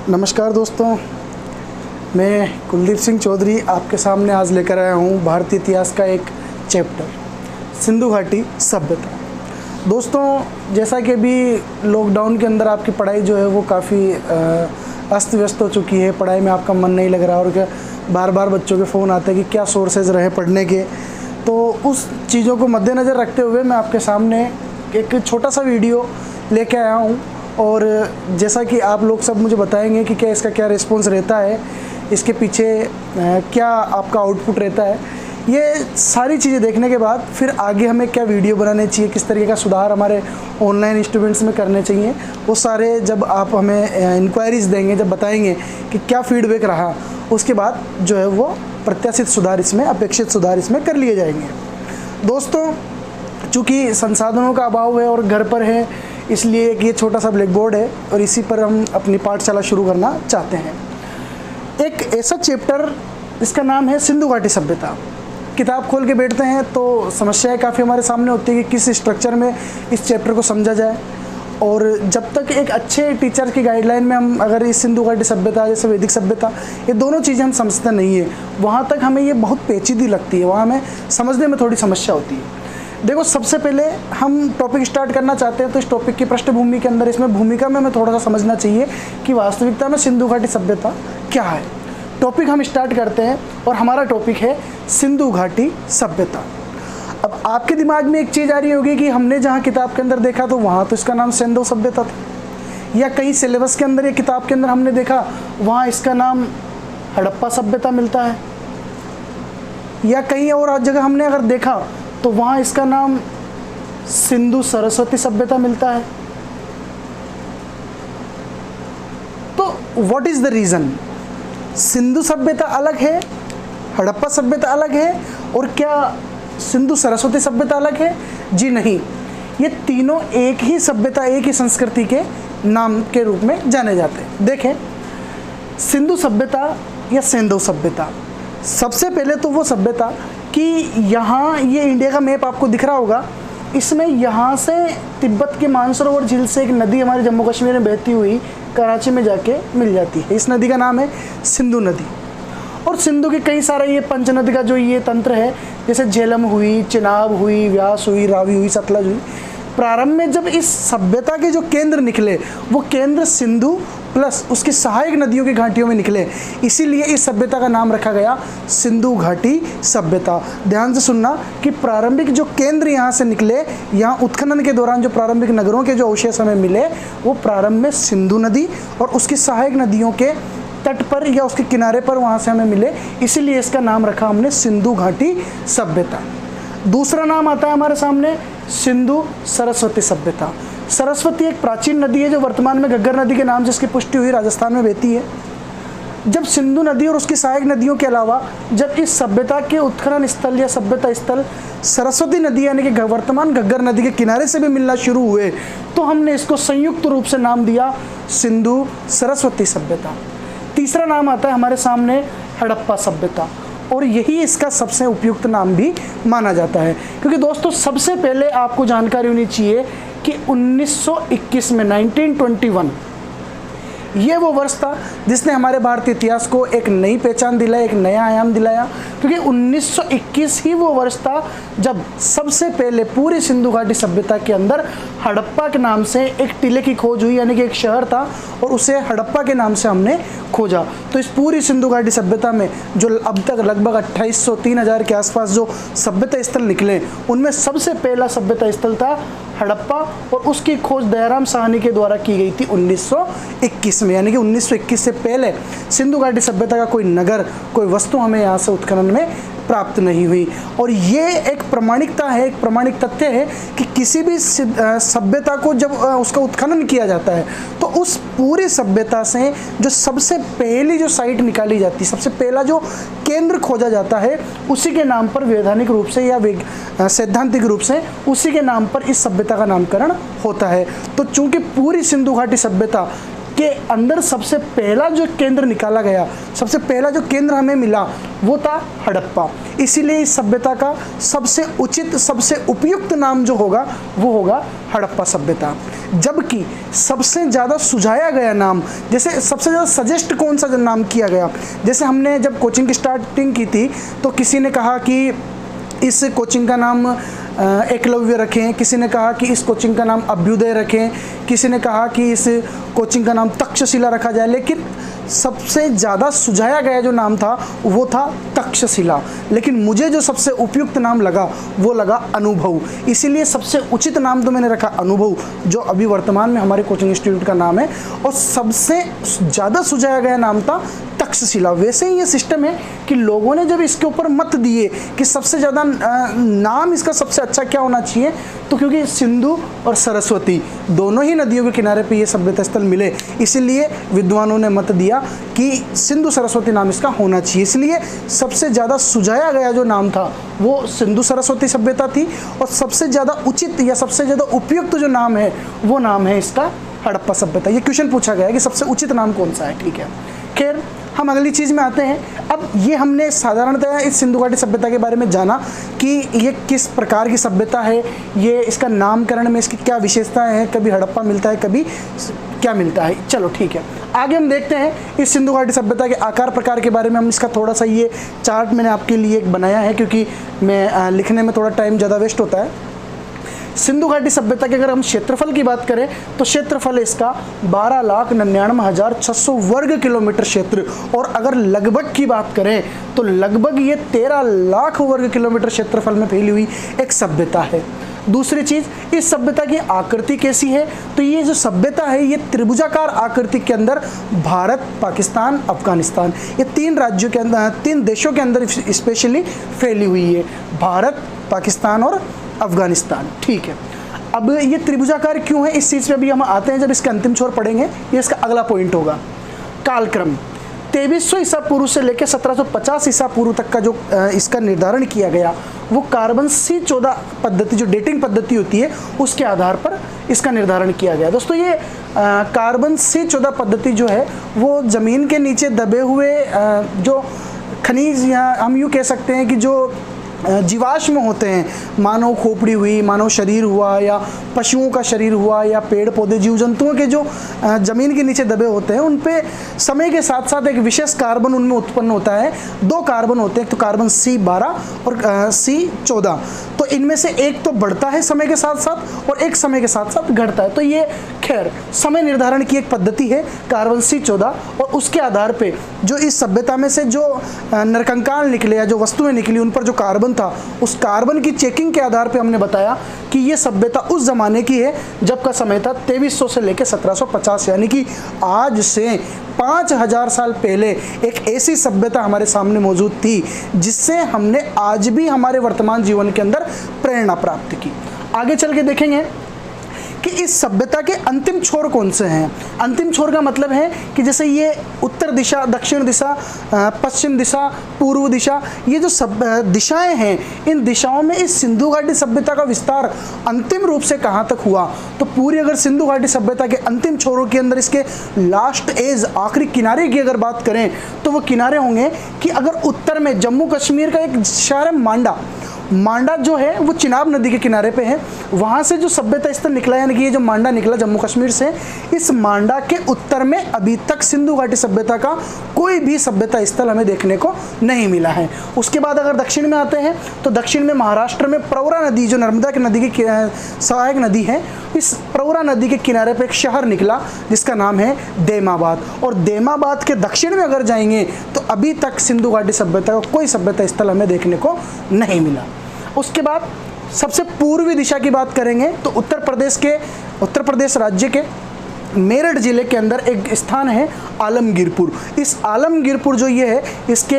नमस्कार दोस्तों, मैं कुलदीप सिंह चौधरी आपके सामने आज लेकर आया हूँ भारतीय इतिहास का एक चैप्टर सिंधु घाटी सभ्यता। दोस्तों, जैसा कि अभी लॉकडाउन के अंदर आपकी पढ़ाई जो है वो काफ़ी अस्त व्यस्त हो चुकी है, पढ़ाई में आपका मन नहीं लग रहा और क्या बार बार बच्चों के फ़ोन आते हैं कि क्या सोर्सेज रहे पढ़ने के। तो उस चीज़ों को मद्देनज़र रखते हुए मैं आपके सामने एक छोटा सा वीडियो लेके आया हूँ और जैसा कि आप लोग सब मुझे बताएंगे कि क्या इसका क्या रिस्पॉन्स रहता है, इसके पीछे क्या आपका आउटपुट रहता है, ये सारी चीज़ें देखने के बाद फिर आगे हमें क्या वीडियो बनाने चाहिए, किस तरीके का सुधार हमारे ऑनलाइन स्टूडेंट्स में करने चाहिए, वो सारे जब आप हमें इंक्वायरीज़ देंगे, जब बताएंगे कि क्या फीडबैक रहा, उसके बाद जो है वो प्रत्याशित सुधार इसमें, अपेक्षित सुधार इसमें कर लिए जाएंगे। दोस्तों, चूँकि संसाधनों का अभाव है और घर पर है, इसलिए एक ये छोटा सा ब्लैक बोर्ड है और इसी पर हम अपनी पाठशाला शुरू करना चाहते हैं। एक ऐसा चैप्टर इसका नाम है सिंधु घाटी सभ्यता। किताब खोल के बैठते हैं तो समस्याएं काफ़ी हमारे सामने होती है कि किस स्ट्रक्चर में इस चैप्टर को समझा जाए, और जब तक एक अच्छे टीचर की गाइडलाइन में हम अगर इस सिंधु घाटी सभ्यता जैसे वैदिक सभ्यता ये दोनों चीज़ें हम समझते नहीं है, वहाँ तक हमें ये बहुत पेचीदी लगती है, वहाँ हमें समझने में थोड़ी समस्या होती है। देखो, सबसे पहले हम टॉपिक स्टार्ट करना चाहते हैं तो इस टॉपिक की पृष्ठभूमि के अंदर, इसमें भूमिका में हमें थोड़ा सा समझना चाहिए कि वास्तविकता में सिंधु घाटी सभ्यता क्या है। टॉपिक हम स्टार्ट करते हैं और हमारा टॉपिक है सिंधु घाटी सभ्यता। अब आपके दिमाग में एक चीज़ आ रही होगी कि हमने जहाँ किताब के अंदर देखा तो वहाँ तो इसका नाम सिंधु सभ्यता था, या कहीं सिलेबस के अंदर या किताब के अंदर हमने देखा वहाँ इसका नाम हड़प्पा सभ्यता मिलता है, या कहीं और जगह हमने अगर देखा तो वहाँ इसका नाम सिंधु सरस्वती सभ्यता मिलता है। तो what is the reason? Sindhu सभ्यता अलग है, हड़प्पा सभ्यता अलग है, और क्या सिंधु सरस्वती सभ्यता अलग है? जी नहीं, ये तीनों एक ही सभ्यता, एक ही संस्कृति के नाम के रूप में जाने जाते हैं। देखें, सिंधु सभ्यता या सिंधु सभ्यता, सबसे पहले तो वो सभ्यता कि यहाँ ये इंडिया का मैप आपको दिख रहा होगा, इसमें यहाँ से तिब्बत के मानसरोवर झील से एक नदी हमारे जम्मू कश्मीर में बहती हुई कराची में जाके मिल जाती है। इस नदी का नाम है सिंधु नदी। और सिंधु के कई सारे ये पंच नदी का जो ये तंत्र है, जैसे झेलम हुई, चिनाब हुई, व्यास हुई, रावी हुई, सतलज हुई। प्रारंभ में जब इस सभ्यता के जो केंद्र निकले वो केंद्र सिंधु प्लस उसकी सहायक नदियों की घाटियों में निकले, इसीलिए इस सभ्यता का नाम रखा गया सिंधु घाटी सभ्यता। ध्यान से सुनना कि प्रारंभिक जो केंद्र यहाँ से निकले, यहाँ उत्खनन के दौरान जो प्रारंभिक नगरों के जो अवशेष हमें मिले वो प्रारंभ में सिंधु नदी और उसकी सहायक नदियों के तट पर या उसके किनारे पर वहाँ से हमें मिले, इसीलिए इसका नाम रखा हमने सिंधु घाटी सभ्यता। दूसरा नाम आता है हमारे सामने सिंधु सरस्वती सभ्यता। सरस्वती एक प्राचीन नदी है जो वर्तमान में घग्गर नदी के नाम से इसकी पुष्टि हुई राजस्थान में बहती है। जब सिंधु नदी और उसकी सहायक नदियों के अलावा जब इस सभ्यता के उत्खनन स्थल या सभ्यता स्थल सरस्वती नदी यानी कि वर्तमान घग्गर नदी के किनारे से भी मिलना शुरू हुए, तो हमने इसको संयुक्त रूप से नाम दिया सिंधु सरस्वती सभ्यता। तीसरा नाम आता है हमारे सामने हड़प्पा सभ्यता, और यही इसका सबसे उपयुक्त नाम भी माना जाता है, क्योंकि दोस्तों सबसे पहले आपको जानकारी होनी चाहिए कि 1921 में 1921 ये वो वर्ष था जिसने हमारे भारतीय इतिहास को एक नई पहचान दिलाई, एक नया आयाम दिलाया, क्योंकि 1921 ही वो वर्ष था जब सबसे पहले पूरी सिंधु घाटी सभ्यता के अंदर हड़प्पा के नाम से एक टिले की खोज हुई, यानी कि एक शहर था और उसे हड़प्पा के नाम से हमने खोजा। तो इस पूरी सिंधु घाटी सभ्यता में जो अब तक लगभग 2800-3000 के आसपास जो सभ्यता स्थल निकले, उनमें सबसे पहला सभ्यता स्थल था हड़प्पा, और उसकी खोज दयाराम साहनी के द्वारा की गई थी 1921 में, यानी कि 1921 से पहले सिंधु घाटी सभ्यता का कोई नगर, कोई वस्तु हमें यहाँ से उत्खनन में प्राप्त नहीं हुई। और ये एक प्रमाणिकता है, एक प्रमाणिक तथ्य है कि किसी भी सभ्यता को जब उसका उत्खनन किया जाता है तो उस पूरी सभ्यता से जो सबसे पहली जो साइट निकाली जाती है, सबसे पहला जो केंद्र खोजा जाता है, उसी के नाम पर वैधानिक रूप से या सैद्धांतिक रूप से उसी के नाम पर इस सभ्यता का नामकरण होता है। तो चूंकि पूरी सिंधु घाटी सभ्यता के अंदर सबसे पहला जो केंद्र निकाला गया, सबसे पहला जो केंद्र हमें मिला वो था हड़प्पा। इसीलिए इस सभ्यता का सबसे उचित, सबसे उपयुक्त नाम जो होगा वो होगा हड़प्पा सभ्यता। जबकि सबसे ज़्यादा सुझाया गया नाम, जैसे सबसे ज़्यादा सजेस्ट कौन सा नाम किया गया, जैसे हमने जब कोचिंग की स्टार्टिंग की थी तो किसी ने कहा कि इस कोचिंग का नाम एकलव्य रखें, किसी ने कहा कि इस कोचिंग का नाम अभ्युदय रखें, किसी ने कहा कि इस कोचिंग का नाम तक्षशिला रखा जाए, लेकिन सबसे ज़्यादा सुझाया गया जो नाम था वो था तक्षशिला। लेकिन मुझे जो सबसे उपयुक्त नाम लगा वो लगा अनुभव, इसीलिए सबसे उचित नाम तो मैंने रखा अनुभव, जो अभी वर्तमान में हमारे कोचिंग इंस्टीट्यूट का नाम है, और सबसे ज़्यादा सुझाया गया नाम था तक्षशिला। वैसे ही ये सिस्टम है कि लोगों ने जब इसके ऊपर मत दिए कि सबसे ज़्यादा नाम इसका सबसे अच्छा क्या होना चाहिए, तो क्योंकि सिंधु और सरस्वती दोनों ही नदियों के किनारे पे ये सभ्यता स्थल मिले, इसीलिए विद्वानों ने मत दिया कि सिंधु सरस्वती नाम इसका होना चाहिए। इसलिए सबसे ज़्यादा सुझाया गया जो नाम था वो सिंधु सरस्वती सभ्यता थी, और सबसे ज़्यादा उचित या सबसे ज़्यादा उपयुक्त जो नाम है वो नाम है इसका हड़प्पा सभ्यता। ये क्वेश्चन पूछा गया है कि सबसे उचित नाम कौन सा है, ठीक है। खैर, हम अगली चीज़ में आते हैं। अब ये हमने साधारणतः इस सिंधु घाटी सभ्यता के बारे में जाना कि ये किस प्रकार की सभ्यता है, ये इसका नामकरण में इसकी क्या विशेषताएं हैं, कभी हड़प्पा मिलता है, कभी क्या मिलता है। चलो ठीक है, आगे हम देखते हैं इस सिंधु घाटी सभ्यता के आकार प्रकार के बारे में। हम इसका थोड़ा सा ये चार्ट मैंने आपके लिए एक बनाया है, क्योंकि मैं लिखने में थोड़ा टाइम ज़्यादा वेस्ट होता है। सिंधु घाटी सभ्यता के अगर हम क्षेत्रफल की बात करें तो क्षेत्रफल इसका 12,99,600 वर्ग किलोमीटर क्षेत्र, और अगर लगभग की बात करें तो लगभग ये 13 लाख वर्ग किलोमीटर क्षेत्रफल में फैली हुई एक सभ्यता है। दूसरी चीज़, इस सभ्यता की आकृति कैसी है, तो ये जो सभ्यता है ये त्रिभुजाकार आकृति के अंदर भारत, पाकिस्तान, अफगानिस्तान, ये 3 राज्यों के अंदर, 3 देशों के अंदर स्पेशली फैली हुई है, भारत, पाकिस्तान और अफगानिस्तान, ठीक है। अब ये त्रिभुजाकार क्यों है, इस चीज़ पे अभी हम आते हैं जब इसके अंतिम छोर पढ़ेंगे। ये इसका अगला पॉइंट होगा। कालक्रम 2300 ईसा पूर्व से लेकर 1750 ईसा पूर्व तक का जो इसका निर्धारण किया गया वो कार्बन C14 पद्धति, जो डेटिंग पद्धति होती है, उसके आधार पर इसका निर्धारण किया गया। दोस्तों, ये कार्बन C14 पद्धति जो है वो ज़मीन के नीचे दबे हुए जो खनिज, या हम यूँ कह सकते हैं कि जो जीवाश्म होते हैं, मानव खोपड़ी हुई, मानव शरीर हुआ, या पशुओं का शरीर हुआ, या पेड़ पौधे, जीव जंतुओं के जो ज़मीन के नीचे दबे होते हैं, उन पे समय के साथ साथ एक विशेष कार्बन उनमें उत्पन्न होता है। 2 कार्बन होते हैं, तो कार्बन C12 और C14, तो इनमें से एक तो बढ़ता है समय के साथ साथ और एक समय के साथ साथ घटता है। तो ये खैर समय निर्धारण की एक पद्धति है कार्बन C14, और उसके आधार पे जो इस सभ्यता में से जो नरकंकाल निकले या जो वस्तुएं निकली उन पर जो कार्बन था, उस कार्बन की चेकिंग के आधार पे हमने बताया कि ये सभ्यता उस जमाने की है जब का समय था 2300 से लेकर 1750, यानी कि आज से 5000 साल पहले एक ऐसी सभ्यता हमारे सामने मौजूद थी जिससे हमने आज भी हमारे वर्तमान जीवन के अंदर प्रेरणा प्राप्त की। आगे चल के देखेंगे कि इस सभ्यता के अंतिम छोर कौन से हैं। अंतिम छोर का मतलब है कि जैसे ये उत्तर दिशा, दक्षिण दिशा, पश्चिम दिशा, पूर्व दिशा, ये जो सब दिशाएं हैं, इन दिशाओं में इस सिंधु घाटी सभ्यता का विस्तार अंतिम रूप से कहाँ तक हुआ, तो पूरी अगर सिंधु घाटी सभ्यता के अंतिम छोरों के अंदर इसके लास्ट एज, आखिरी किनारे की अगर बात करें तो वो किनारे होंगे कि अगर उत्तर में जम्मू कश्मीर का एक शहर है मांडा जो है वो चिनाब नदी के किनारे पे है, वहाँ से जो सभ्यता स्थल निकला, यानी कि ये जो मांडा निकला जम्मू कश्मीर से, इस मांडा के उत्तर में अभी तक सिंधु घाटी सभ्यता का कोई भी सभ्यता स्थल हमें देखने को नहीं मिला है। उसके बाद अगर दक्षिण में आते हैं तो दक्षिण में महाराष्ट्र में प्रवरा नदी, जो नर्मदा की नदी की सहायक नदी है, इस प्रवरा नदी के किनारे पर एक शहर निकला जिसका नाम है देमाबाद, और देमाबाद के दक्षिण में अगर जाएंगे तो अभी तक सिंधु घाटी सभ्यता का कोई सभ्यता स्थल हमें देखने को नहीं मिला। उसके बाद सबसे पूर्वी दिशा की बात करेंगे तो उत्तर प्रदेश राज्य के मेरठ जिले के अंदर एक स्थान है आलमगीरपुर। इस आलमगीरपुर जो ये है, इसके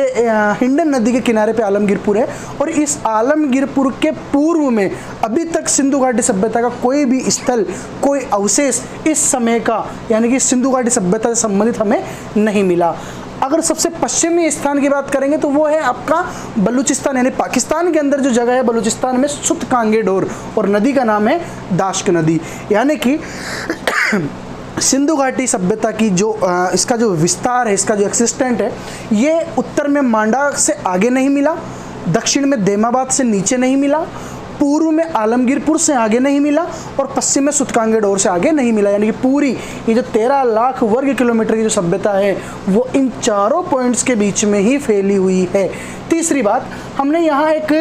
हिंडन नदी के किनारे पे आलमगीरपुर है, और इस आलमगीरपुर के पूर्व में अभी तक सिंधु घाटी सभ्यता का कोई भी स्थल, कोई अवशेष इस समय का, यानी कि सिंधु घाटी सभ्यता से संबंधित हमें नहीं मिला। अगर सबसे पश्चिमी स्थान की बात करेंगे तो वो है आपका बलूचिस्तान, यानी पाकिस्तान के अंदर जो जगह है बलूचिस्तान में सुतकांगे डोर, और नदी का नाम है दाश्क नदी। यानी कि सिंधु घाटी सभ्यता की जो इसका जो विस्तार है, इसका जो एक्सिस्टेंट है, ये उत्तर में मांडा से आगे नहीं मिला, दक्षिण में देमाबाद से नीचे नहीं मिला, पूर्व में आलमगीरपुर से आगे नहीं मिला और पश्चिम में सुतकांगेडोर से आगे नहीं मिला। यानी कि पूरी ये जो 13 लाख वर्ग किलोमीटर की जो सभ्यता है वो इन चारों पॉइंट्स के बीच में ही फैली हुई है। तीसरी बात, हमने यहाँ एक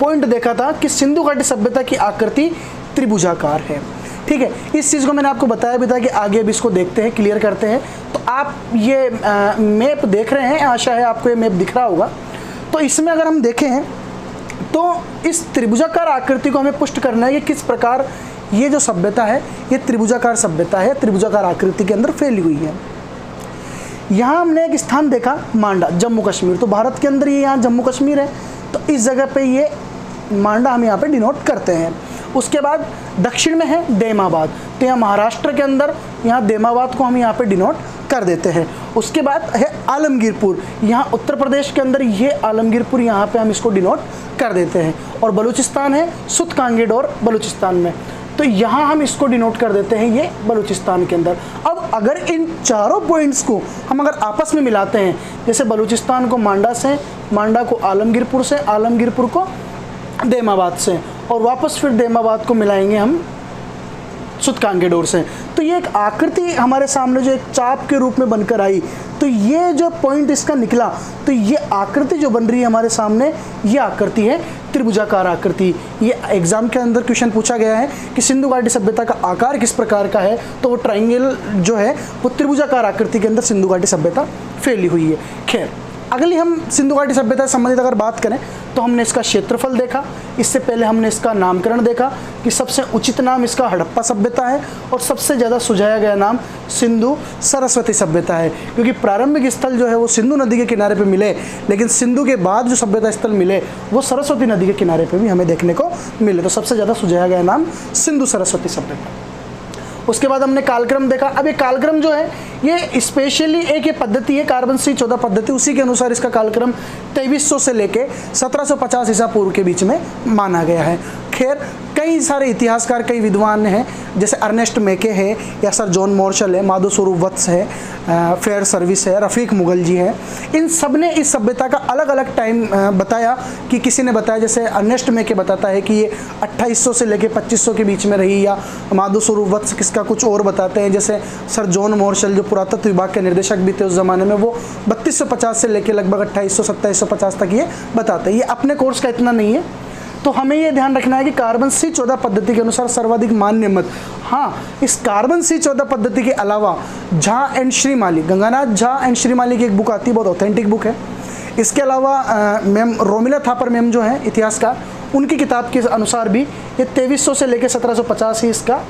पॉइंट देखा था कि सिंधु घाटी सभ्यता की आकृति त्रिभुजाकार है। ठीक है, इस चीज़ को मैंने आपको बताया भी था कि आगे अब इसको देखते हैं, क्लियर करते हैं। तो आप ये मैप देख रहे हैं, आशा है आपको ये मैप दिख रहा होगा। तो इसमें अगर हम देखें तो इस त्रिभुजाकार आकृति को हमें पुष्ट करना है कि किस प्रकार ये जो सभ्यता है ये त्रिभुजाकार सभ्यता है, त्रिभुजाकार आकृति के अंदर फैली हुई है। यहाँ हमने एक स्थान देखा मांडा, जम्मू कश्मीर। तो भारत के अंदर ये यहाँ जम्मू कश्मीर है, तो इस जगह पे ये मांडा हम यहाँ पे डिनोट करते हैं। उसके बाद दक्षिण में है देमाबाद, तो यहाँ महाराष्ट्र के अंदर यहाँ देमाबाद को हम यहाँ पे डिनोट कर देते हैं। उसके बाद है आलमगीरपुर, यहाँ उत्तर प्रदेश के अंदर ये आलमगीरपुर, यहाँ पे हम इसको डिनोट कर देते हैं। और बलूचिस्तान है सुतकांगेडोर बलूचिस्तान में, तो यहाँ हम इसको डिनोट कर देते हैं ये बलूचिस्तान के अंदर। अब अगर इन चारों पॉइंट्स को हम अगर आपस में मिलाते हैं, जैसे बलूचिस्तान को मांडा से, मांडा को आलमगीरपुर से, आलमगीरपुर को देमाबाद से, और वापस फिर देमाबाद को मिलाएंगे हम सुतकांगेडोर से, तो ये एक आकृति हमारे सामने जो एक चाप के रूप में बनकर आई। तो ये जो पॉइंट इसका निकला, तो ये आकृति जो बन रही है हमारे सामने, ये आकृति है त्रिभुजाकार आकृति। ये एग्जाम के अंदर क्वेश्चन पूछा गया है कि सिंधु घाटी सभ्यता का आकार किस प्रकार का है, तो वो ट्रायंगल जो है वो त्रिभुजाकार आकृति के अंदर सिंधु घाटी सभ्यता फैली हुई है। खैर, अगली हम सिंधु घाटी सभ्यता से संबंधित अगर बात करें तो हमने इसका क्षेत्रफल देखा, इससे पहले हमने इसका नामकरण देखा कि सबसे उचित नाम इसका हड़प्पा सभ्यता है और सबसे ज़्यादा सुझाया गया नाम सिंधु सरस्वती सभ्यता है, क्योंकि प्रारंभिक स्थल जो है वो सिंधु नदी के किनारे पे मिले, लेकिन सिंधु के बाद जो सभ्यता स्थल मिले वो सरस्वती नदी के किनारे पे भी हमें देखने को मिले, तो सबसे ज़्यादा सुझाया गया नाम सिंधु सरस्वती सभ्यता। उसके बाद हमने कालक्रम देखा। अब ये कालक्रम जो है ये स्पेशली एक ये पद्धति है कार्बन C14 पद्धति, उसी के अनुसार इसका कालक्रम 2300 से लेके 1750 ईसा पूर्व के बीच में माना गया है। खैर, कई सारे इतिहासकार, कई विद्वान हैं, जैसे अर्नेस्ट मेके है या सर जॉन मॉर्शल है, माधो स्वरूप वत्स है, फेयर सर्विस है, रफ़ीक मुगल जी हैं, इन सब ने इस सभ्यता का अलग अलग टाइम बताया। कि किसी ने बताया, जैसे अर्नेस्ट मेके बताता है कि ये 2800 से लेके 2500 के बीच में रही, या माधो स्वरूप वत्स किसका कुछ और बताते हैं, जैसे सर जॉन मॉर्शल जो पुरातत्व विभाग के निर्देशक भी थे उस ज़माने में, वो 3250 से लेके लगभग 2800-2750 तक ये बताते हैं। ये अपने कोर्स का इतना नहीं है, तो हमें ये ध्यान रखना है कि कार्बन C14 पद्धति के अनुसार सर्वाधिक मान्य मत। हाँ, इस कार्बन C14 पद्धति के अलावा झा एंड श्रीमाली, गंगानाथ झा एंड श्रीमाली की एक बुक आती है, बहुत ऑथेंटिक बुक है। इसके अलावा मैम रोमिला थापर मैम जो है इतिहासकार, उनकी किताब के अनुसार भी ये 2300 से लेकर 1750 ही इसका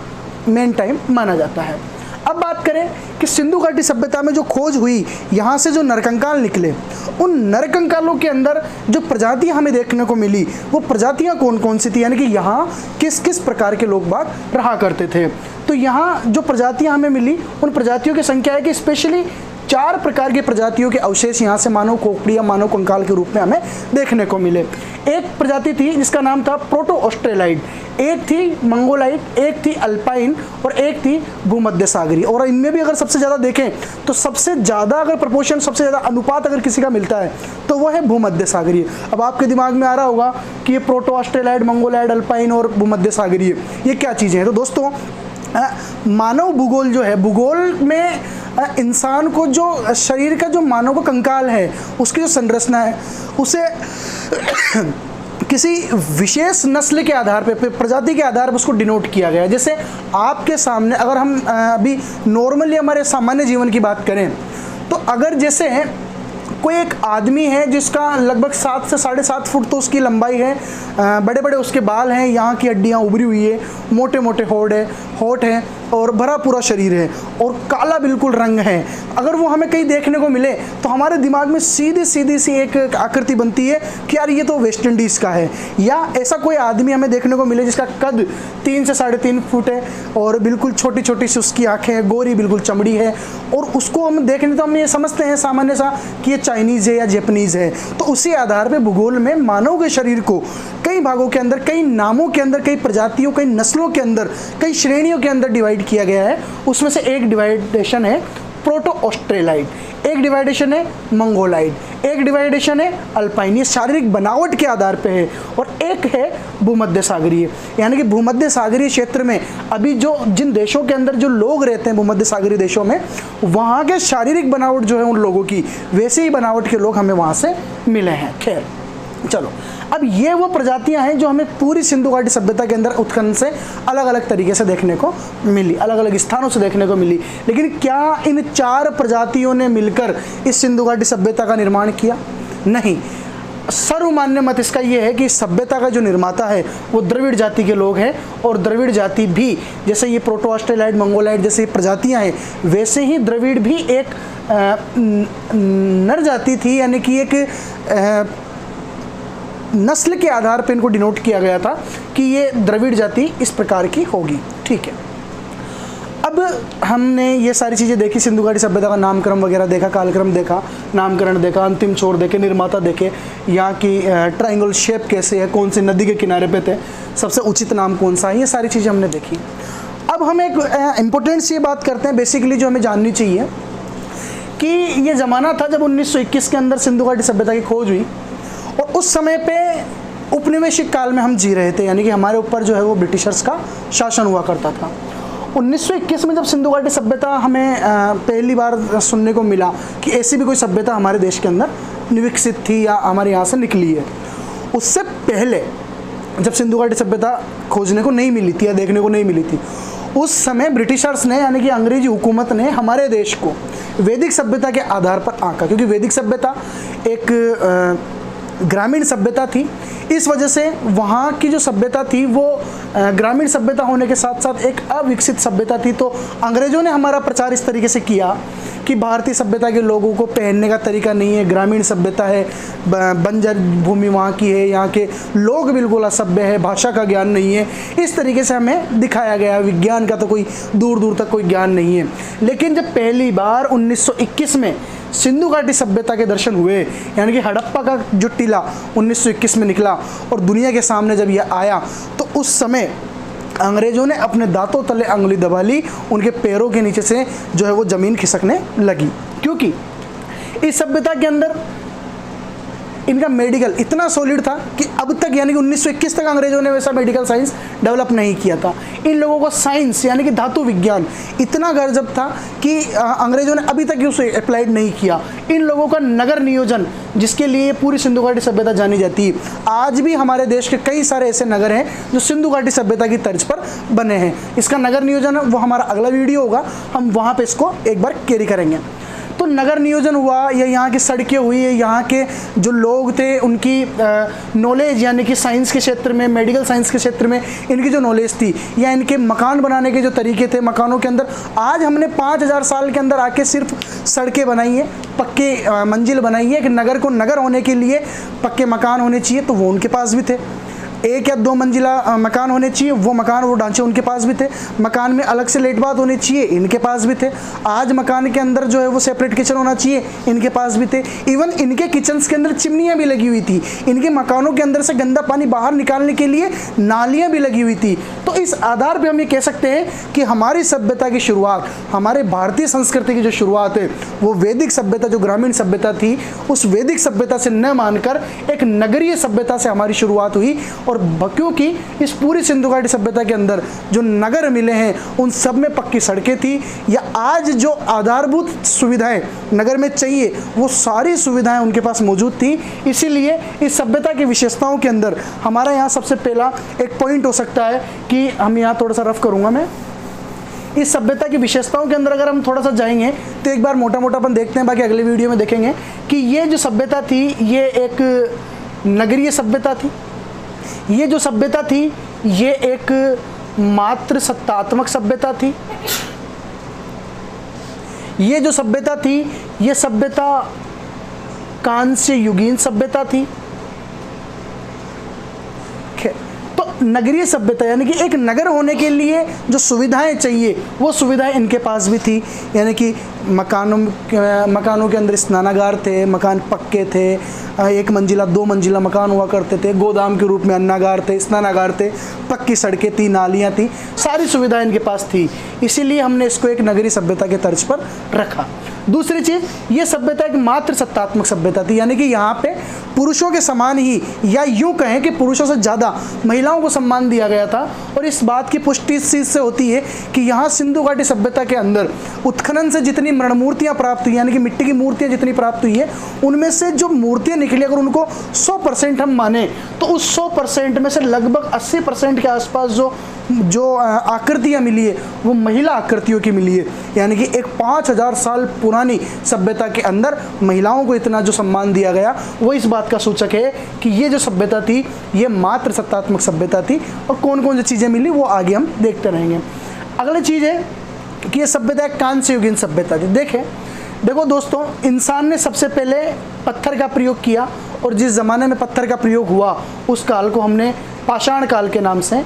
मेन टाइम माना जाता है। अब बात करें कि सिंधु घाटी सभ्यता में जो खोज हुई, यहाँ से जो नरकंकाल निकले, उन नरकंकालों के अंदर जो प्रजातियाँ हमें देखने को मिली वो प्रजातियाँ कौन कौन सी थी, यानी कि यहाँ किस किस प्रकार के लोग बाग रहा करते थे। तो यहाँ जो प्रजातियाँ हमें मिली उन प्रजातियों की संख्या है कि स्पेशली 4 प्रकार की प्रजातियों के अवशेष यहाँ से मानव खोपड़ी या मानव कंकाल के रूप में हमें देखने को मिले। एक प्रजाति थी जिसका नाम था प्रोटो ऑस्ट्रेलाइड, एक थी मंगोलाइट, एक थी अल्पाइन और एक थी भूमध्य सागरी। और इनमें भी अगर सबसे ज़्यादा देखें तो सबसे ज़्यादा अगर प्रपोर्शन, सबसे ज़्यादा अनुपात अगर किसी का मिलता है तो वह है भूमध्य सागरीय। अब आपके दिमाग में आ रहा होगा कि ये प्रोटो ऑस्ट्रेलाइड, मंगोलाइड, अल्पाइन और भूमध्य सागरीय ये क्या चीज़ें हैं। तो दोस्तों, मानव भूगोल जो है, भूगोल में इंसान को जो शरीर का जो मानव का कंकाल है उसकी जो संरचना है उसे किसी विशेष नस्ल के आधार पे, प्रजाति के आधार पर उसको डिनोट किया गया है। जैसे आपके सामने अगर हम अभी नॉर्मली हमारे सामान्य जीवन की बात करें तो अगर जैसे कोई एक आदमी है जिसका लगभग 7 से 7.5 फुट तो उसकी लंबाई है, बड़े बड़े उसके बाल हैं, यहाँ की हड्डियाँ उभरी हुई है, मोटे मोटे होठ है और भरा पूरा शरीर है और काला बिल्कुल रंग है, अगर वो हमें कहीं देखने को मिले तो हमारे दिमाग में सीधी सी एक आकृति बनती है कि यार ये तो वेस्ट इंडीज़ का है। या ऐसा कोई आदमी हमें देखने को मिले जिसका कद 3 से 3.5 फुट है और बिल्कुल छोटी छोटी सी उसकी आँखें हैं, गोरी बिल्कुल चमड़ी है, और उसको हम देखने तो हम ये समझते हैं सामान्य सा कि ये चाइनीज़ है या जैपनीज़ है। तो उसी आधार पर भूगोल में मानव के शरीर को कई भागों के अंदर, कई नामों के अंदर, कई प्रजातियों, कई नस्लों के अंदर, कई श्रेणियों के अंदर डिवाइड किया गया है। उसमें से एक डिवाइडेशन है प्रोटो ऑस्ट्रेलाइड, एक डिवाइडेशन है मंगोलाइड, एक डिवाइडेशन है अल्पाइन। ये शारीरिक बनावट के आधार पे है। और एक है भूमध्य सागरीय, यानी कि भूमध्य सागरीय क्षेत्र में अभी जो जिन देशों के अंदर जो लोग रहते हैं भूमध्य सागरीय देशों में, वहाँ के शारीरिक बनावट जो है उन लोगों की, वैसे ही बनावट के लोग हमें वहाँ से मिले हैं। खैर चलो, अब ये वो प्रजातियां हैं जो हमें पूरी सिंधु घाटी सभ्यता के अंदर उत्खनन से अलग अलग तरीके से देखने को मिली, अलग अलग स्थानों से देखने को मिली। लेकिन क्या इन 4 प्रजातियों ने मिलकर इस सिंधु घाटी सभ्यता का निर्माण किया? नहीं। सर्वमान्य मत इसका ये है कि सभ्यता का जो निर्माता है वो द्रविड़ जाति के लोग हैं। और द्रविड़ जाति भी, जैसे ये प्रोटो ऑस्ट्रेलाइड, मंगोलाइड जैसे प्रजातियां हैं, वैसे ही द्रविड़ भी एक नर जाति थी, यानी कि एक नस्ल के आधार पर इनको डिनोट किया गया था कि ये द्रविड़ जाति इस प्रकार की होगी। ठीक है, अब हमने ये सारी चीज़ें देखी, सिंधु घाटी सभ्यता का नामक्रम वगैरह देखा, कालक्रम देखा, नामकरण देखा, अंतिम छोर देखे, निर्माता देखे, यहाँ की ट्रायंगल शेप कैसे है, कौन सी नदी के किनारे पे थे, सबसे उचित नाम कौन सा है, ये सारी चीज़ें हमने देखी। अब हम एक इम्पोर्टेंट सी बात करते हैं बेसिकली जो हमें जाननी चाहिए कि ये ज़माना था जब 1921 के अंदर सिंधु घाटी सभ्यता की खोज हुई। और उस समय पे उपनिवेशिक काल में हम जी रहे थे, यानी कि हमारे ऊपर जो है वो ब्रिटिशर्स का शासन हुआ करता था। 1921 में जब सिंधु घाटी सभ्यता हमें पहली बार सुनने को मिला कि ऐसी भी कोई सभ्यता हमारे देश के अंदर विकसित थी या हमारे यहाँ से निकली है, उससे पहले जब सिंधु घाटी सभ्यता खोजने को नहीं मिली थी या देखने को नहीं मिली थी, उस समय ब्रिटिशर्स ने, यानी कि अंग्रेजी हुकूमत ने हमारे देश को वैदिक सभ्यता के आधार पर आंका। क्योंकि वैदिक सभ्यता एक ग्रामीण सभ्यता थी, इस वजह से वहाँ की जो सभ्यता थी वो ग्रामीण सभ्यता होने के साथ साथ एक अविकसित सभ्यता थी। तो अंग्रेज़ों ने हमारा प्रचार इस तरीके से किया कि भारतीय सभ्यता के लोगों को पहनने का तरीका नहीं है, ग्रामीण सभ्यता है, बंजर भूमि वहाँ की है, यहाँ के लोग बिल्कुल असभ्य है, भाषा का ज्ञान नहीं है। इस तरीके से हमें दिखाया गया, विज्ञान का तो कोई दूर दूर तक कोई ज्ञान नहीं है। लेकिन जब पहली बार 1921 में सिंधु घाटी सभ्यता के दर्शन हुए, यानी कि हड़प्पा का जो टीला 1921 में निकला और दुनिया के सामने जब यह आया, तो उस समय अंग्रेज़ों ने अपने दांतों तले अंगुली दबा ली, उनके पैरों के नीचे से जो है वो ज़मीन खिसकने लगी। क्योंकि इस सभ्यता के अंदर इनका मेडिकल इतना सॉलिड था कि अब तक, यानी कि 1921 तक अंग्रेज़ों ने वैसा मेडिकल साइंस डेवलप नहीं किया था। इन लोगों को साइंस यानी कि धातु विज्ञान इतना गजब था कि अंग्रेज़ों ने अभी तक उसे अप्लाइड नहीं किया। इन लोगों का नगर नियोजन, जिसके लिए पूरी सिंधु घाटी सभ्यता जानी जाती है, आज भी हमारे देश के कई सारे ऐसे नगर हैं जो सिंधु घाटी सभ्यता की तर्ज पर बने हैं। इसका नगर नियोजन वो हमारा अगला वीडियो होगा, हम वहाँ पर इसको एक बार कैरी करेंगे। तो नगर नियोजन हुआ या यहाँ की सड़कें हुई, यहाँ के जो लोग थे उनकी नॉलेज, यानी कि साइंस के क्षेत्र में, मेडिकल साइंस के क्षेत्र में इनकी जो नॉलेज थी, या इनके मकान बनाने के जो तरीके थे, मकानों के अंदर आज हमने 5000 साल के अंदर आके सिर्फ सड़कें बनाई है, पक्के मंजिल बनाई है कि नगर को नगर होने के लिए पक्के मकान होने चाहिए, तो वो उनके पास भी थे। 1 या 2 मंजिला मकान होने चाहिए, वो मकान, वो ढांचे उनके पास भी थे। मकान में अलग से लेट बाथ होने चाहिए, इनके पास भी थे। आज मकान के अंदर जो है वो सेपरेट किचन होना चाहिए, इनके पास भी थे। इवन इनके किचन्स के अंदर चिमनियाँ भी लगी हुई थी, इनके मकानों के अंदर से गंदा पानी बाहर निकालने के लिए नालियाँ भी लगी हुई थी। तो इस आधार पर हम ये कह सकते हैं कि हमारी सभ्यता की शुरुआत, हमारे भारतीय संस्कृति की जो शुरुआत है वो वैदिक सभ्यता, जो ग्रामीण सभ्यता थी, उस वैदिक सभ्यता से न मानकर एक नगरीय सभ्यता से हमारी शुरुआत हुई। और क्योंकि इस पूरी सिंधु घाटी सभ्यता के अंदर जो नगर मिले हैं उन सब में पक्की सड़कें थी, या आज जो आधारभूत सुविधाएं नगर में चाहिए वो सारी सुविधाएं उनके पास मौजूद थी। इसीलिए इस सभ्यता की विशेषताओं के अंदर हमारा यहाँ सबसे पहला एक पॉइंट हो सकता है कि हम यहाँ थोड़ा सा रफ करूँगा मैं। इस सभ्यता की विशेषताओं के अंदर अगर हम थोड़ा सा जाएंगे तो एक बार मोटा मोटा अपन देखते हैं, बाकी अगले वीडियो में देखेंगे कि ये जो सभ्यता थी ये एक नगरीय सभ्यता थी। ये जो सभ्यता थी ये एक मात्र सत्तात्मक सभ्यता थी। ये जो सभ्यता थी ये सभ्यता कांस्य युगीन सभ्यता थी। तो नगरीय सभ्यता यानी कि एक नगर होने के लिए जो सुविधाएं चाहिए वो सुविधाएं इनके पास भी थी, यानी कि मकानों के अंदर स्नानागार थे, मकान पक्के थे, 1 मंजिला 2 मंजिला मकान हुआ करते थे, गोदाम के रूप में अन्नागार थे, स्नानागार थे, पक्की सड़कें थी, नालियाँ थी, सारी सुविधाएं इनके पास थी। इसीलिए हमने इसको एक नगरीय सभ्यता के तर्ज पर रखा। दूसरी चीज़, ये सभ्यता एक मात्र सत्तात्मक सभ्यता थी, यानी कि यहाँ पे पुरुषों के समान ही, या यूँ कहें कि पुरुषों से ज़्यादा महिलाओं को सम्मान दिया गया था। और इस बात की पुष्टि इस चीज़ से होती है कि यहाँ सिंधु घाटी सभ्यता के अंदर उत्खनन से जितनी मृणमूर्तियाँ प्राप्त हुई, यानी कि मिट्टी की मूर्तियाँ जितनी प्राप्त हुई है, उनमें से जो मूर्तियाँ निकली, अगर उनको 100% हम माने तो उस 100% में से लगभग 80% के आसपास जो आकृतियाँ मिली है वो महिला आकृतियों की मिली है। यानी कि एक 5000 साल पुरानी सभ्यता के अंदर महिलाओं को इतना जो सम्मान दिया गया, वो इस बात का सूचक है कि ये जो सभ्यता थी ये मात्र सत्तात्मक सभ्यता थी। और कौन कौन सी चीज़ें मिली वो आगे हम देखते रहेंगे। अगली चीज़ है कि ये सभ्यता एक कांस्ययुगीन सभ्यता थी। देखो दोस्तों, इंसान ने सबसे पहले पत्थर का प्रयोग किया, और जिस ज़माने में पत्थर का प्रयोग हुआ उस काल को हमने पाषाण काल के नाम से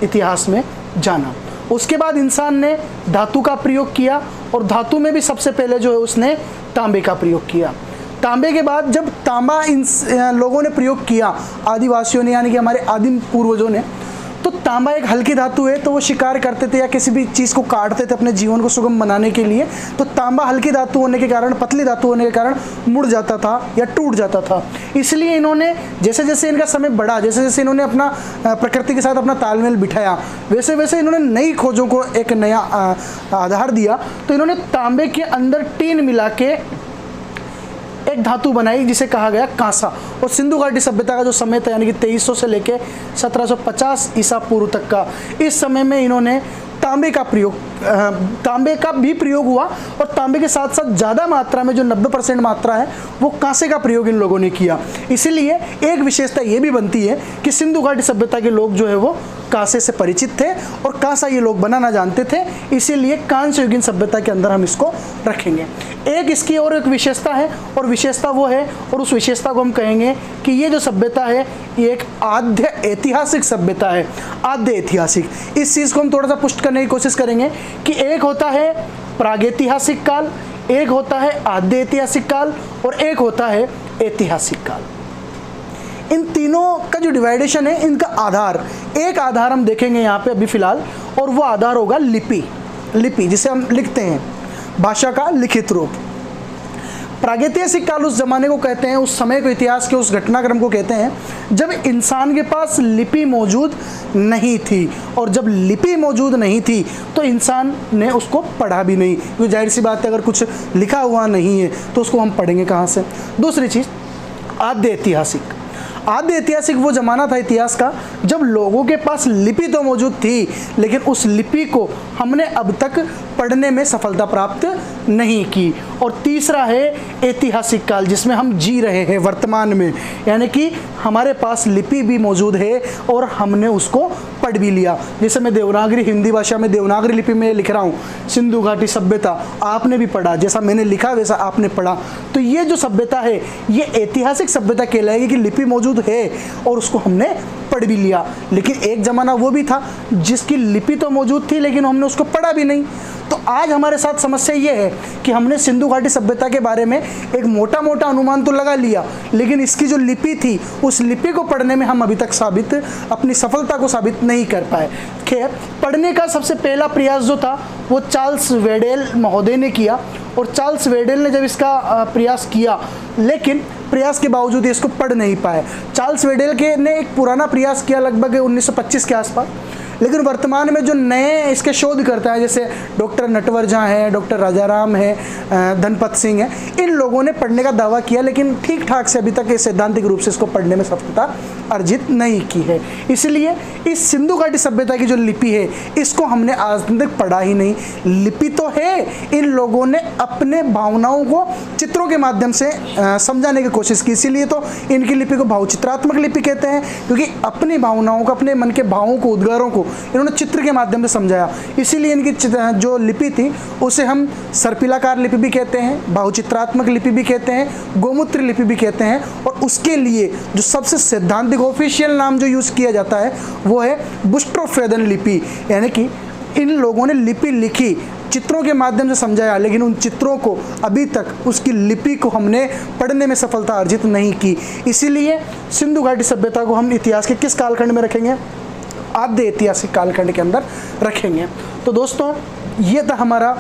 इतिहास में जाना। उसके बाद इंसान ने धातु का प्रयोग किया, और धातु में भी सबसे पहले जो है उसने तांबे का प्रयोग किया। तांबे के बाद जब तांबा इन लोगों ने प्रयोग किया, आदिवासियों ने, यानी कि हमारे आदिम पूर्वजों ने, तो तांबा एक हल्की धातु है, तो वो शिकार करते थे या किसी भी चीज़ को काटते थे अपने जीवन को सुगम बनाने के लिए। तो तांबा हल्की धातु होने के कारण, पतली धातु होने के कारण मुड़ जाता था या टूट जाता था। इसलिए इन्होंने जैसे जैसे इनका समय बढ़ा, जैसे जैसे इन्होंने अपना प्रकृति के साथ अपना तालमेल बिठाया, वैसे वैसे इन्होंने नई खोजों को एक नया आधार दिया। तो इन्होंने तांबे के अंदर टीन मिला के एक धातु बनाई जिसे कहा गया कांसा। और सिंधु घाटी सभ्यता का जो समय था, यानी कि 2300 से लेके 1750 ईसा पूर्व तक का, इस समय में इन्होंने तांबे का भी प्रयोग हुआ, और तांबे के साथ साथ ज़्यादा मात्रा में जो 90% मात्रा है वो कांसे का प्रयोग इन लोगों ने किया। इसीलिए एक विशेषता ये भी बनती है कि सिंधु घाटी सभ्यता के लोग जो है वो कांसे से परिचित थे, और कांसा ये लोग बनाना जानते थे। इसीलिए कांस्ययुगीन सभ्यता के अंदर हम इसको रखेंगे। एक इसकी और एक विशेषता है, और विशेषता वो है, और उस विशेषता को हम कहेंगे कि ये जो सभ्यता है ये एक आद्य ऐतिहासिक सभ्यता है। आद्य ऐतिहासिक, इस चीज़ को हम थोड़ा सा पुष्ट करने की कोशिश करेंगे कि एक होता है प्रागैतिहासिक काल, एक होता है आद्य ऐतिहासिक काल, और एक होता है ऐतिहासिक काल। इन तीनों का जो डिवाइडेशन है, इनका आधार, एक आधार हम देखेंगे यहाँ पे अभी फिलहाल, और वो आधार होगा लिपि जिसे हम लिखते हैं, भाषा का लिखित रूप। प्रागैतिहासिक काल उस जमाने को कहते हैं, उस समय को, इतिहास के उस घटनाक्रम को कहते हैं जब इंसान के पास लिपि मौजूद नहीं थी। और जब लिपि मौजूद नहीं थी तो इंसान ने उसको पढ़ा भी नहीं, क्योंकि जाहिर सी बात है अगर कुछ लिखा हुआ नहीं है तो उसको हम पढ़ेंगे कहाँ से। दूसरी चीज़, आद्य ऐतिहासिक वो ज़माना था इतिहास का जब लोगों के पास लिपि तो मौजूद थी, लेकिन उस लिपि को हमने अब तक पढ़ने में सफलता प्राप्त नहीं की। और तीसरा है ऐतिहासिक काल, जिसमें हम जी रहे हैं वर्तमान में, यानी कि हमारे पास लिपि भी मौजूद है और हमने उसको पढ़ भी लिया। जैसे मैं देवनागरी, हिंदी भाषा में देवनागरी लिपि में लिख रहा हूँ सिंधु घाटी सभ्यता, आपने भी पढ़ा, जैसा मैंने लिखा वैसा आपने पढ़ा। तो ये जो सभ्यता है ये ऐतिहासिक सभ्यता कहलाएगी कि लिपि मौजूद है और उसको हमने पढ़ भी लिया। लेकिन एक ज़माना वो भी था जिसकी लिपि तो मौजूद थी लेकिन हमने उसको पढ़ा भी नहीं। तो आज हमारे साथ समस्या ये है कि हमने सिंधु घाटी सभ्यता के बारे में एक मोटा मोटा अनुमान तो लगा लिया, लेकिन इसकी जो लिपि थी उस लिपि को पढ़ने में हम अभी तक अपनी सफलता को साबित नहीं कर पाए। खैर, पढ़ने का सबसे पहला प्रयास जो था वो चार्ल्स वेडेल महोदय ने किया, और चार्ल्स वेडेल ने जब इसका प्रयास किया, लेकिन प्रयास के बावजूद इसको पढ़ नहीं पाए। चार्ल्स वेडेल ने एक पुराना प्रयास किया लगभग 1925 के आसपास, लेकिन वर्तमान में जो नए इसके शोधकर्ता हैं जैसे डॉक्टर नटवरजा हैं, डॉक्टर राजाराम है, धनपत सिंह है, इन लोगों ने पढ़ने का दावा किया, लेकिन ठीक ठाक से अभी तक सैद्धांतिक रूप से इसको पढ़ने में सफलता अर्जित नहीं की है। इसलिए इस सिंधु घाटी सभ्यता की जो लिपि है इसको हमने आज तक पढ़ा ही नहीं। लिपि तो है, इन लोगों ने अपने भावनाओं को चित्रों के माध्यम से समझाने की कोशिश की, इसीलिए तो इनकी लिपि को भावचित्रात्मक लिपि कहते हैं, क्योंकि अपनी भावनाओं को, अपने मन के भावों को, उद्गारों को इन्होंने चित्र के माध्यम से समझाया। इसीलिए इनकी जो लिपि थी उसे हम सर्पिलाकार लिपि भी कहते हैं, भावचित्रात्मक लिपि भी कहते हैं, गोमूत्र लिपि भी कहते हैं। और उसके लिए जो सबसे सैद्धांतिक ऑफिशियल नाम जो यूज़ किया जाता है वो है बुस्ट्रोफेदन लिपि, यानी कि इन लोगों ने लिपि लिखी, चित्रों के माध्यम से समझाया, लेकिन उन चित्रों को अभी तक उसकी लिपि को हमने पढ़ने में सफलता अर्जित नहीं की। इसीलिए सिंधु घाटी सभ्यता को हम इतिहास के किस कालखंड में रखेंगे? आद्य ऐतिहासिक कालखंड के अंदर रखेंगे। तो दोस्तों ये था हमारा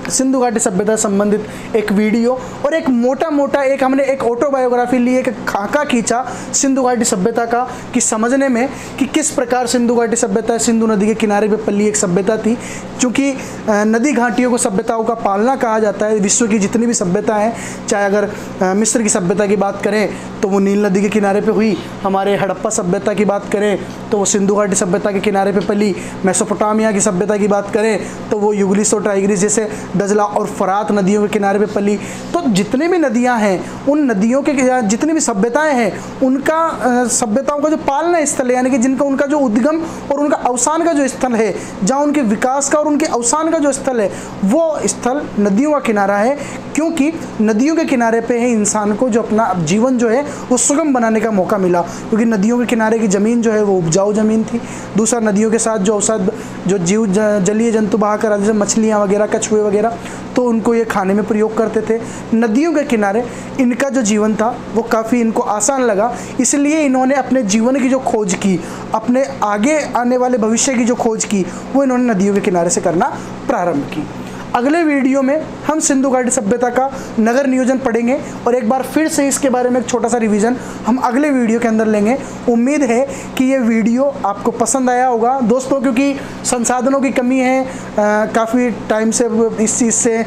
सिंधु घाटी सभ्यता से संबंधित एक वीडियो, और एक मोटा एक हमने एक ऑटोबायोग्राफी ली, एक खाका खींचा सिंधु घाटी सभ्यता का, कि समझने में कि किस प्रकार सिंधु घाटी सभ्यता सिंधु नदी के किनारे पे पली एक सभ्यता थी। क्योंकि नदी घाटियों को सभ्यताओं का पालना कहा जाता है। विश्व की जितनी भी सभ्यता हैं, चाहे अगर मिस्र की सभ्यता की बात करें तो वो नील नदी के किनारे पे हुई, हमारे हड़प्पा सभ्यता की बात करें तो वो सिंधु घाटी सभ्यता के किनारे पे पली, मेसोपोटामिया की सभ्यता की बात करें तो वो यूग्लिस और टाइग्रिस जैसे दजला और फरात नदियों के किनारे पे पली। तो जितनी भी नदियां हैं, उन नदियों के जितनी भी सभ्यताएं हैं, उनका सभ्यताओं का जो पालना स्थल है, यानी कि जिनका उनका जो उद्गम और उनका अवसान का जो स्थल है, जहाँ उनके विकास का और उनके अवसान का जो स्थल है, वो स्थल नदियों का किनारा है। क्योंकि नदियों के किनारे पे है इंसान को जो अपना जीवन जो है वो सुगम बनाने का मौका मिला, क्योंकि नदियों के किनारे की ज़मीन जो है वो उपजाऊ ज़मीन थी। दूसरा, नदियों के साथ जो औसत जो जीव जलीय जंतु बहाकर आते, जैसे मछलियाँ वगैरह, कछुए वगैरह, तो उनको ये खाने में प्रयोग करते थे। नदियों के किनारे इनका जो जीवन था वो काफ़ी इनको आसान लगा, इसलिए इन्होंने अपने जीवन की जो खोज की, अपने आगे आने वाले भविष्य की जो खोज की, वो इन्होंने नदियों के किनारे से करना प्रारंभ की। अगले वीडियो में हम सिंधु घाटी सभ्यता का नगर नियोजन पढ़ेंगे, और एक बार फिर से इसके बारे में एक छोटा सा रिवीजन हम अगले वीडियो के अंदर लेंगे। उम्मीद है कि ये वीडियो आपको पसंद आया होगा दोस्तों, क्योंकि संसाधनों की कमी है, काफ़ी टाइम से इस चीज़ से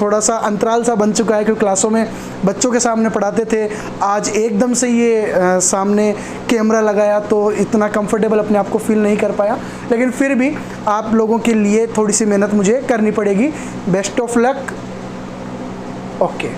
थोड़ा सा अंतराल सा बन चुका है, क्योंकि क्लासों में बच्चों के सामने पढ़ाते थे, आज एकदम से ये सामने कैमरा लगाया तो इतना कंफर्टेबल अपने आप को फील नहीं कर पाया। लेकिन फिर भी आप लोगों के लिए थोड़ी सी मेहनत मुझे करनी पड़ेगी। Best of luck. ओके।